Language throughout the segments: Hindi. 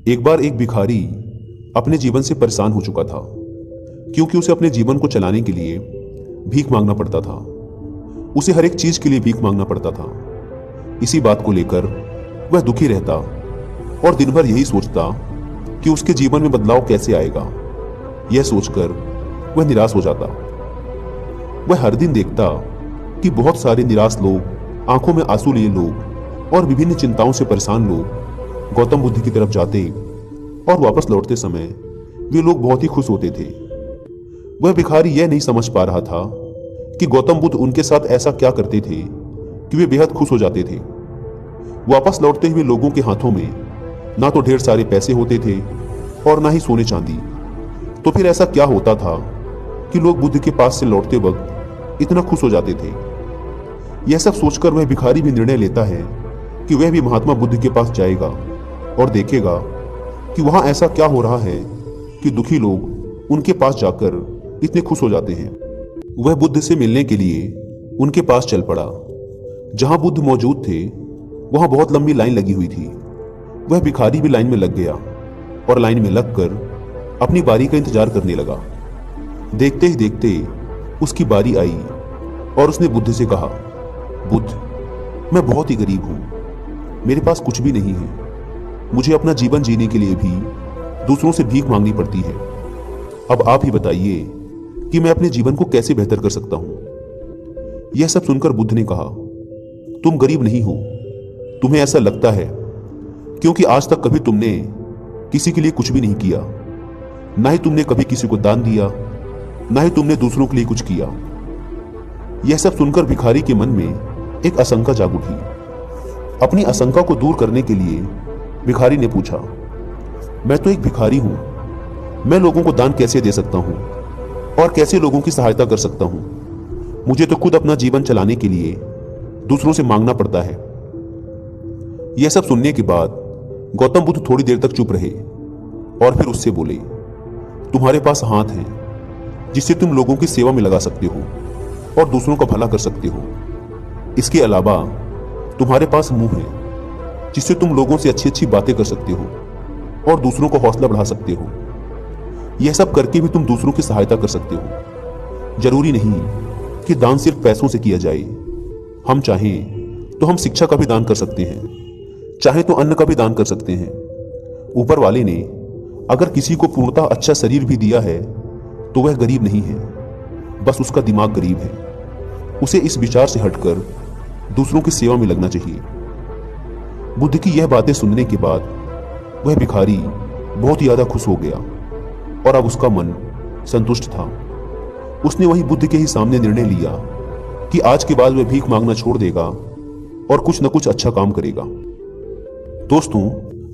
एक बार एक भिखारी अपने जीवन से परेशान हो चुका था, क्योंकि उसे अपने जीवन को चलाने के लिए भीख मांगना पड़ता था। उसे हर एक चीज के लिए भीख मांगना पड़ता था। इसी बात को लेकर वह दुखी रहता और दिन भर यही सोचता कि उसके जीवन में बदलाव कैसे आएगा। यह सोचकर वह निराश हो जाता। वह हर दिन देखता कि बहुत सारे निराश लोग, आंखों में आंसू लिए लोग और विभिन्न चिंताओं से परेशान लोग गौतम बुद्ध की तरफ जाते और वापस लौटते समय वे लोग बहुत ही खुश होते थे। वह भिखारी यह नहीं समझ पा रहा था कि गौतम बुद्ध उनके साथ ऐसा क्या करते थे कि वे बेहद खुश हो जाते थे। वापस लौटते हुए लोगों के हाथों में ना तो ढेर सारे पैसे होते थे और ना ही सोने चांदी। तो फिर ऐसा क्या होता था कि लोग बुद्ध के पास से लौटते वक्त इतना खुश हो जाते थे। यह सब सोचकर वह भिखारी भी निर्णय लेता है कि वह भी महात्मा बुद्ध के पास जाएगा और देखेगा कि वहां ऐसा क्या हो रहा है कि दुखी लोग उनके पास जाकर इतने खुश हो जाते हैं। वह बुद्ध से मिलने के लिए उनके पास चल पड़ा। जहां बुद्ध मौजूद थे वहां बहुत लंबी लाइन लगी हुई थी। वह भिखारी भी लाइन में लग गया और लाइन में लगकर अपनी बारी का इंतजार करने लगा। देखते ही देखते उसकी बारी आई और उसने बुद्ध से कहा, बुद्ध, मैं बहुत ही गरीब हूं, मेरे पास कुछ भी नहीं है। मुझे अपना जीवन जीने के लिए भी दूसरों से भीख मांगनी पड़ती है। अब आप ही बताइए कि मैं अपने जीवन को कैसे बेहतर कर सकता हूं। यह सब सुनकर बुद्ध ने कहा, तुम गरीब नहीं हो, तुम्हें ऐसा लगता है क्योंकि आज तक कभी तुमने किसी के लिए कुछ भी नहीं किया। ना ही तुमने कभी किसी को दान दिया, ना ही तुमने दूसरों के लिए कुछ किया। यह सब सुनकर भिखारी के मन में एक आशंका जाग उठी। अपनी आशंका को दूर करने के लिए भिखारी ने पूछा, मैं तो एक भिखारी हूं, मैं लोगों को दान कैसे दे सकता हूं और कैसे लोगों की सहायता कर सकता हूं। मुझे तो खुद अपना जीवन चलाने के लिए दूसरों से मांगना पड़ता है। यह सब सुनने के बाद गौतम बुद्ध थोड़ी देर तक चुप रहे और फिर उससे बोले, तुम्हारे पास हाथ हैं जिससे तुम लोगों की सेवा में लगा सकते हो और दूसरों का भला कर सकते हो। इसके अलावा तुम्हारे पास मुंह है जिससे तुम लोगों से अच्छी अच्छी बातें कर सकते हो और दूसरों को हौसला बढ़ा सकते हो। यह सब करके भी तुम दूसरों की सहायता कर सकते हो। जरूरी नहीं कि दान सिर्फ पैसों से किया जाए। हम चाहें तो हम शिक्षा का भी दान कर सकते हैं, चाहे तो अन्न का भी दान कर सकते हैं। ऊपर वाले ने अगर किसी को पूर्णतः अच्छा शरीर भी दिया है तो वह गरीब नहीं है, बस उसका दिमाग गरीब है। उसे इस विचार से हटकर दूसरों की सेवा में लगना चाहिए। बुद्ध की यह बातें सुनने के बाद वह भिखारी बहुत ज्यादा खुश हो गया और अब उसका मन संतुष्ट था। उसने वही बुद्ध के ही सामने निर्णय लिया कि आज के बाद वह भीख मांगना छोड़ देगा और कुछ न कुछ अच्छा काम करेगा। दोस्तों,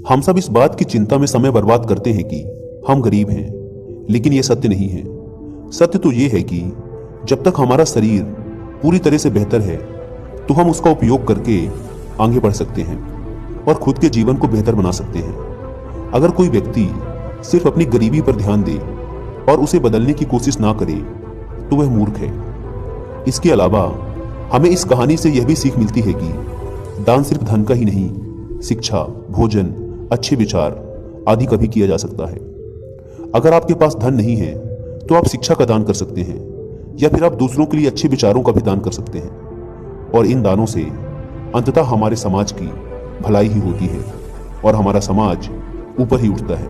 हम सब इस बात की चिंता में समय बर्बाद करते हैं कि हम गरीब हैं, लेकिन यह सत्य नहीं है। सत्य तो यह है कि जब तक हमारा शरीर पूरी तरह से बेहतर है तो हम उसका उपयोग करके आगे बढ़ सकते हैं और खुद के जीवन को बेहतर बना सकते हैं। अगर कोई व्यक्ति सिर्फ अपनी गरीबी पर ध्यान दे और उसे बदलने की कोशिश ना करे तो वह मूर्ख है। इसके अलावा हमें इस कहानी से यह भी सीख मिलती है कि दान सिर्फ धन का ही नहीं, शिक्षा, भोजन, अच्छे विचार आदि का भी किया जा सकता है। अगर आपके पास धन नहीं है तो आप शिक्षा का दान कर सकते हैं या फिर आप दूसरों के लिए अच्छे विचारों का भी दान कर सकते हैं। और इन दानों से अंततः हमारे समाज की भलाई ही होती है और हमारा समाज ऊपर ही उठता है।